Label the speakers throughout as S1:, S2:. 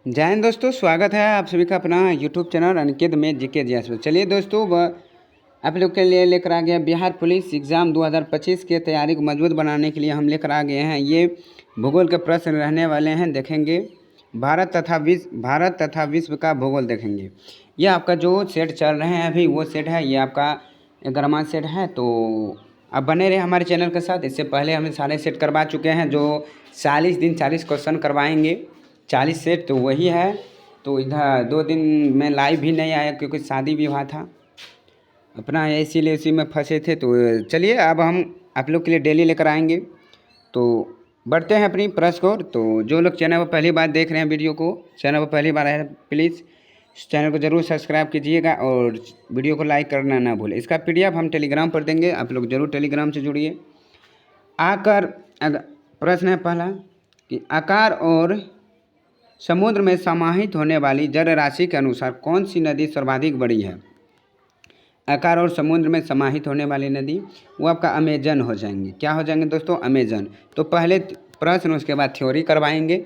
S1: जय हिंद दोस्तों, स्वागत है आप सभी का अपना यूट्यूब चैनल अनिकेत में जीके जी में। चलिए दोस्तों, आप लोग के लिए लेकर आ गया बिहार पुलिस एग्ज़ाम 2025 के तैयारी को मजबूत बनाने के लिए हम लेकर आ गए हैं। ये भूगोल के प्रश्न रहने वाले हैं, देखेंगे भारत तथा विश्व का भूगोल देखेंगे। ये आपका जो सेट चल रहे हैं अभी वो सेट है, ये आपका 11वां सेट है। तो आप बने रहे हमारे चैनल के साथ। इससे पहले हमें सारे सेट करवा चुके हैं, जो 40 दिन 40 क्वेश्चन करवाएंगे, 40 सेट तो वही है। तो इधर 2 दिन में लाइव भी नहीं आया क्योंकि शादी विवाह था अपना, इसीलिए इसी में फंसे थे। तो चलिए अब हम आप लोग के लिए डेली लेकर आएंगे। तो बढ़ते हैं अपनी प्रश्न को। तो जो लोग चैनल पर पहली बार देख रहे हैं, वीडियो को चैनल पर पहली बार आए, प्लीज़ चैनल को ज़रूर सब्सक्राइब कीजिएगा और वीडियो को लाइक करना ना भूलें। इसका PDF हम टेलीग्राम पर देंगे, आप लोग ज़रूर टेलीग्राम से जुड़िए। प्रश्न है पहला कि आकार और समुद्र में समाहित होने वाली जल राशि के अनुसार कौन सी नदी सर्वाधिक बड़ी है। आकार और समुद्र में समाहित होने वाली नदी वो आपका अमेजन हो जाएंगे। क्या हो जाएंगे दोस्तों? अमेजन। तो पहले प्रश्न, उसके बाद थ्योरी करवाएंगे।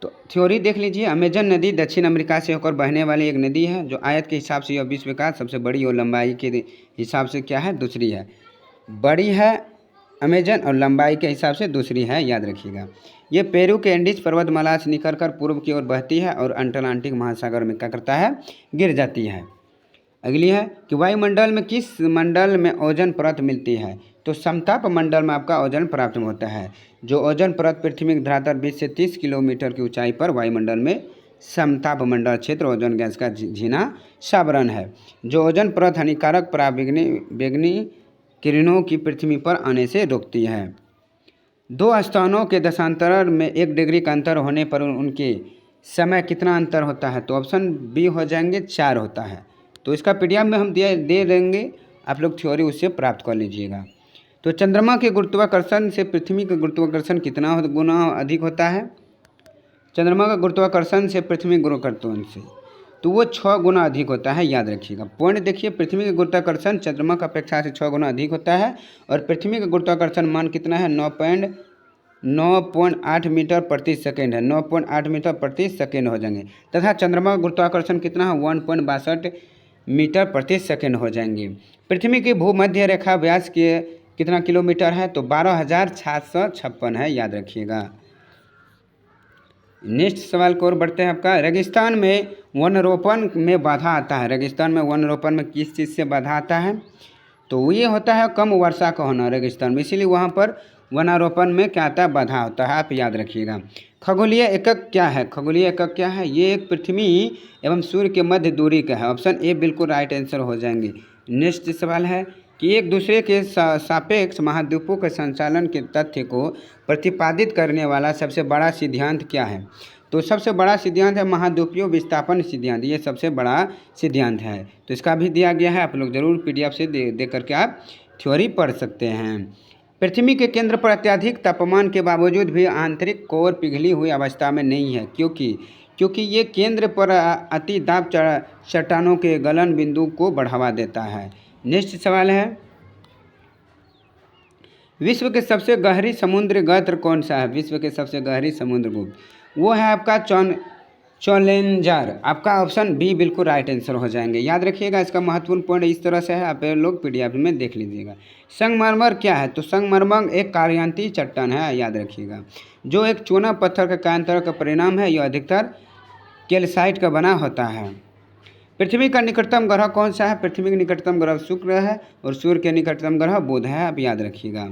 S1: तो थ्योरी देख लीजिए। अमेजन नदी दक्षिण अमेरिका से होकर बहने वाली एक नदी है, जो आयत के हिसाब से यह विश्व का सबसे बड़ी और लंबाई के हिसाब से क्या है? दूसरी है। बड़ी है अमेजन और लंबाई के हिसाब से दूसरी है, याद रखिएगा। ये पेरू के एंडीज पर्वतमाला से निकलकर पूर्व की ओर बहती है और अटलांटिक महासागर में क्या करता है? गिर जाती है। अगली है कि वायुमंडल में किस मंडल में ओजोन परत मिलती है? तो समताप मंडल में आपका ओजोन प्राप्त होता है। जो ओजोन परत पृथ्वी की धरातल 20 से 30 किलोमीटर की ऊंचाई पर वायुमंडल में समताप मंडल क्षेत्र ओजोन गैस का झीना सावरण है। जो ओजोन परत हानिकारक पराबैंगनी किरणों की पृथ्वी पर आने से रोकती है। दो स्थानों के दशांतर में 1 डिग्री का अंतर होने पर उनके समय कितना अंतर होता है? तो ऑप्शन बी हो जाएंगे 4 होता है। तो इसका PDF में हम दे देंगे, आप लोग थ्योरी उससे प्राप्त कर लीजिएगा। तो चंद्रमा के गुरुत्वाकर्षण से पृथ्वी का गुरुत्वाकर्षण कितना गुना अधिक होता है? चंद्रमा का गुरुत्वाकर्षण से पृथ्वी गुरुत्वाकर्षण से तो वो 6 गुना अधिक होता है, याद रखिएगा। पॉइंट देखिए, पृथ्वी का गुरुत्वाकर्षण चंद्रमा का अपेक्षा से 6 गुना अधिक होता है और पृथ्वी का गुरुत्वाकर्षण मान कितना है? 9.8 मीटर प्रति सेकेंड है। 9.8 मीटर प्रति सेकेंड हो जाएंगे। तथा चंद्रमा का गुरुत्वाकर्षण कितना है? 1.62 मीटर प्रति सेकेंड हो जाएंगे। पृथ्वी की भूमध्य रेखा व्यास के कितना किलोमीटर है? तो 12,756 है, याद रखिएगा। नेक्स्ट सवाल की ओर बढ़ते हैं। आपका रेगिस्तान में वनरोपण में बाधा आता है। रेगिस्तान में वनरोपण में किस चीज़ से बाधा आता है? तो ये होता है कम वर्षा का होना रेगिस्तान में, इसीलिए वहाँ पर वनारोपण में क्या आता है? बाधा होता है, आप याद रखिएगा। खगोलीय एकक क्या है? खगोलीय एकक क्या है? ये एक पृथ्वी एवं सूर्य के मध्य दूरी का है। ऑप्शन ए बिल्कुल राइट आंसर हो जाएंगे। नेक्स्ट सवाल है कि एक दूसरे के सापेक्ष महाद्वीपों के संचालन के तथ्य को प्रतिपादित करने वाला सबसे बड़ा सिद्धांत क्या है? तो सबसे बड़ा सिद्धांत है महाद्वीपीय विस्थापन सिद्धांत। ये सबसे बड़ा सिद्धांत है। तो इसका भी दिया गया है, आप लोग ज़रूर PDF से दे करके आप थ्योरी पढ़ सकते हैं। पृथ्वी के केंद्र पर अत्यधिक तापमान के बावजूद भी आंतरिक कोर पिघली हुई अवस्था में नहीं है, क्योंकि ये केंद्र पर अति दाब चट्टानों के गलन बिंदु को बढ़ावा देता है। नेक्स्ट सवाल है, विश्व के सबसे गहरी समुद्र गत्र कौन सा है? विश्व के सबसे गहरी समुद्र गुप्त वो है आपका चैलेंजर। आपका ऑप्शन बी बिल्कुल राइट आंसर हो जाएंगे, याद रखिएगा। इसका महत्वपूर्ण पॉइंट इस तरह से है, आप लोग PDF में देख लीजिएगा। संगमरमर क्या है? तो संगमरमर एक कार्यांती चट्टान है, याद रखिएगा, जो एक चूना पत्थर के कायांतर का परिणाम है। यह अधिकतर कैल्साइट का बना होता है। पृथ्वी का निकटतम ग्रह कौन सा है? पृथ्वी का निकटतम ग्रह शुक्र है और सूर्य के निकटतम ग्रह बुध है, आप याद रखिएगा।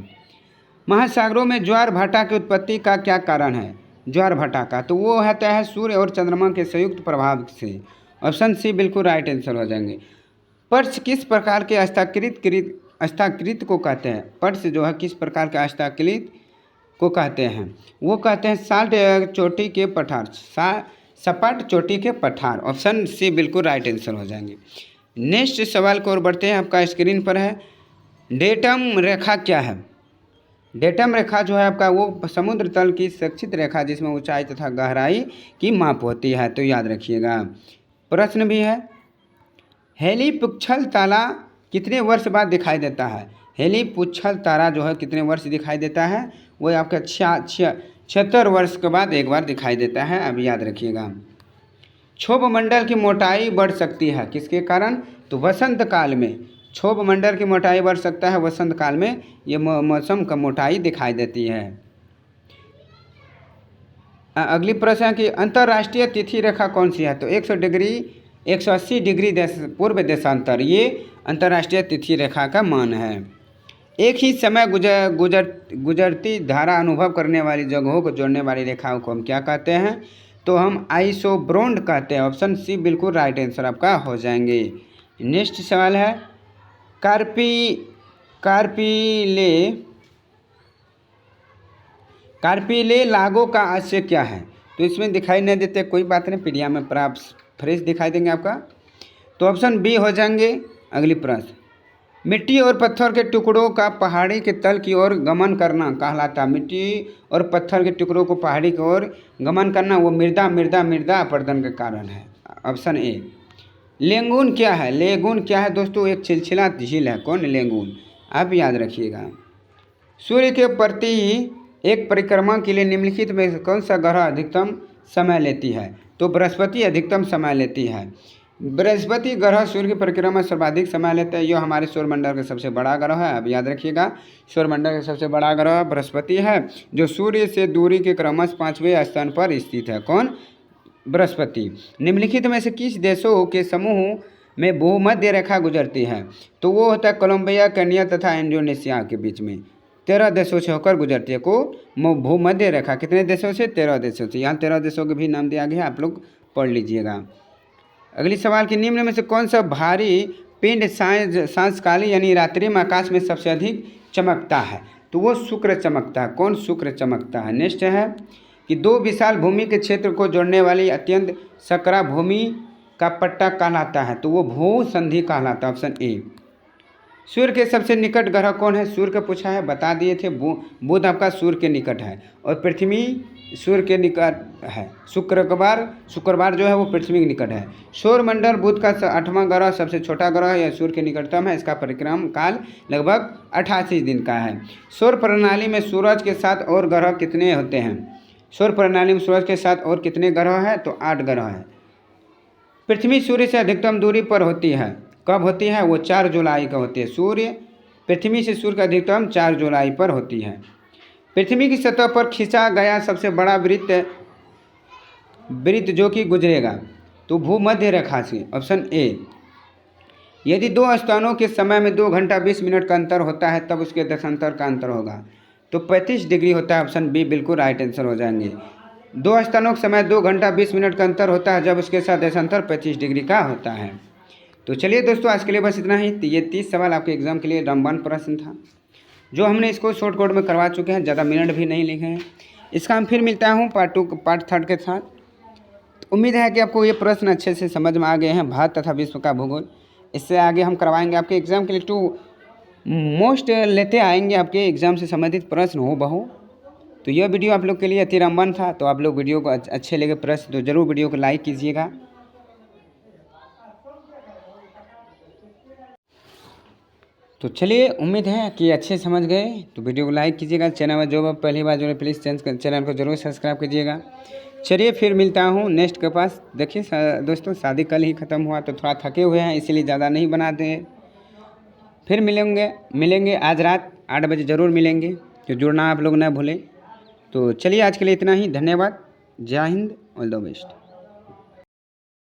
S1: महासागरों में ज्वार भाटा की उत्पत्ति का क्या कारण है? ज्वार भाटा का तो वो होता है सूर्य और चंद्रमा के संयुक्त प्रभाव से। ऑप्शन सी बिल्कुल राइट आंसर हो जाएंगे। पर्श किस प्रकार के अस्ताकृत को कहते हैं? पर्श जो है किस प्रकार के अस्ताकृत को कहते हैं? वो कहते हैं साल्ट चोटी के पठार, सपाट चोटी के पठार। ऑप्शन सी बिल्कुल राइट आंसर हो जाएंगे। नेक्स्ट सवाल की ओर बढ़ते हैं। आपका स्क्रीन पर है, डेटम रेखा क्या है? डेटम रेखा जो है आपका वो समुद्र तल की सेक्षित रेखा जिसमें ऊंचाई तथा गहराई की माप होती है, तो याद रखिएगा। प्रश्न भी है, हेलीपुच्छल तारा कितने वर्ष बाद दिखाई देता है? हेलीपुच्छल तारा जो है कितने वर्ष दिखाई देता है? वो आपका 76 वर्ष के बाद एक बार दिखाई देता है, अब याद रखिएगा। क्षोभ मंडल की मोटाई बढ़ सकती है किसके कारण? तो वसंत काल में क्षोभ मंडल की मोटाई बढ़ सकता है वसंत काल में, ये मौसम का मोटाई दिखाई देती है। अगली प्रश्न है कि अंतर्राष्ट्रीय तिथि रेखा कौन सी है? तो 100 डिग्री 180 डिग्री पूर्व देशांतर, ये अंतर्राष्ट्रीय तिथि रेखा का मान है। एक ही समय गुजरती धारा अनुभव करने वाली जगहों को जोड़ने वाली रेखाओं को हम क्या कहते हैं? तो हम आइसोब्रोंड कहते हैं। ऑप्शन सी बिल्कुल राइट आंसर आपका हो जाएंगे। नेक्स्ट सवाल है कार्पिले लागो का आशय क्या है? तो इसमें दिखाई नहीं देते, कोई बात नहीं, पीडीएफ में प्राप्त फ्रेश दिखाई देंगे आपका। तो ऑप्शन बी हो जाएंगे। अगली प्रश्न, मिट्टी और पत्थर के टुकड़ों का पहाड़ी के तल की ओर गमन करना कहलाता। मिट्टी और पत्थर के टुकड़ों को पहाड़ी की ओर गमन करना वो मृदा अपरदन के कारण है। Option A. लेगून क्या है? लेगून क्या है दोस्तों? एक छिलछिला झील है। कौन? लेगून। आप याद रखिएगा। सूर्य के प्रति एक परिक्रमा के लिए निम्नलिखित में कौन सा ग्रह अधिकतम समय लेती है? तो बृहस्पति अधिकतम समय लेती है। बृहस्पति ग्रह सूर्य की परिक्रमा सर्वाधिक समय लेते हैं। यह हमारे सौरमंडल का सबसे बड़ा ग्रह है। अब याद रखिएगा, सौरमंडल का सबसे बड़ा ग्रह बृहस्पति है, जो सूर्य से दूरी के क्रमश 5वें स्थान पर स्थित है। कौन? बृहस्पति। निम्नलिखित में से किस देशों के समूह में भूमध्य रेखा गुजरती है? तो वो होता है कोलंबिया, केन्या तथा इंडोनेशिया के बीच में 13 देशों से होकर गुजरती है। को भूमध्य रेखा कितने देशों से? 13 देशों से। यहाँ 13 देशों के भी नाम दिया गया है, आप लोग पढ़ लीजिएगा। अगली सवाल कि निम्न में से कौन सा भारी पिंड सांसकाली यानी रात्रि में आकाश में सबसे अधिक चमकता है? तो वो शुक्र चमकता है। कौन? शुक्र चमकता है। नेक्स्ट है कि दो विशाल भूमि के क्षेत्र को जोड़ने वाली अत्यंत सकरा भूमि का पट्टा कहलाता है। तो वो भू संधि कहलाता है। Option A. सूर्य के सबसे निकट ग्रह कौन है? सूर्य का पूछा है, बता दिए थे। बुध आपका सूर्य के निकट है और पृथ्वी सूर्य के निकट है। शुक्रवार जो है वो पृथ्वी के निकट है। सौरमंडल बुध का 8वां ग्रह सबसे छोटा ग्रह है, यह सूर्य के निकटतम है। इसका परिक्रमा काल लगभग 88 दिन का है। सौर प्रणाली में सूरज के साथ और ग्रह कितने होते हैं? सौर प्रणाली में सूरज के साथ और कितने ग्रह हैं? तो 8 ग्रह हैं। पृथ्वी सूर्य से अधिकतम दूरी पर होती है। कब होती है? वो 4 जुलाई को होती है। पृथ्वी से सूर्य का अधिकतम 4 जुलाई पर होती है। पृथ्वी की सतह पर खींचा गया सबसे बड़ा वृत्त जो कि गुजरेगा, तो भूमध्य रेखा से। Option A. यदि दो स्थानों के समय में 2 घंटा 20 मिनट का अंतर होता है तब उसके देशांतर का अंतर होगा। तो 35 डिग्री होता है। ऑप्शन बी बिल्कुल राइट आंसर हो जाएंगे। 2 स्थानों के समय 2 घंटा 20 मिनट का अंतर होता है जब उसके साथ देशांतर 35 डिग्री का होता है। तो चलिए दोस्तों, आज के लिए बस इतना ही। ये 30 सवाल आपके एग्जाम के लिए रामबाण प्रश्न था, जो हमने इसको शॉर्ट कोड में करवा चुके हैं, ज़्यादा मिनट भी नहीं लिखे हैं। इसका हम फिर मिलता हूँ पार्ट 2 पार्ट 3 के साथ। तो उम्मीद है कि आपको ये प्रश्न अच्छे से समझ में आ गए हैं, भारत तथा विश्व का भूगोल। इससे आगे हम करवाएंगे आपके एग्ज़ाम के लिए 2 मोस्ट लेते आएंगे आपके एग्ज़ाम से संबंधित प्रश्न हो बहु। तो यह वीडियो आप लोग के लिए अति रामबाण था। तो आप लोग वीडियो को अच्छे लगे प्रश्न तो ज़रूर वीडियो को लाइक कीजिएगा। तो चलिए, उम्मीद है कि अच्छे समझ गए। तो वीडियो को लाइक कीजिएगा। चैनल में जो पहली बार जुड़े प्लीज़ चैनल को जरूर सब्सक्राइब कीजिएगा। चलिए फिर मिलता हूँ नेक्स्ट के पास। देखिए दोस्तों, शादी कल ही ख़त्म हुआ तो थोड़ा थके हुए हैं, इसीलिए ज़्यादा नहीं बनाते हैं। फिर मिलेंगे आज रात 8 बजे ज़रूर मिलेंगे। तो जुड़ना आप लोग ना भूलें। तो चलिए, आज के लिए इतना ही। धन्यवाद। जय हिंद, ऑल द बेस्ट।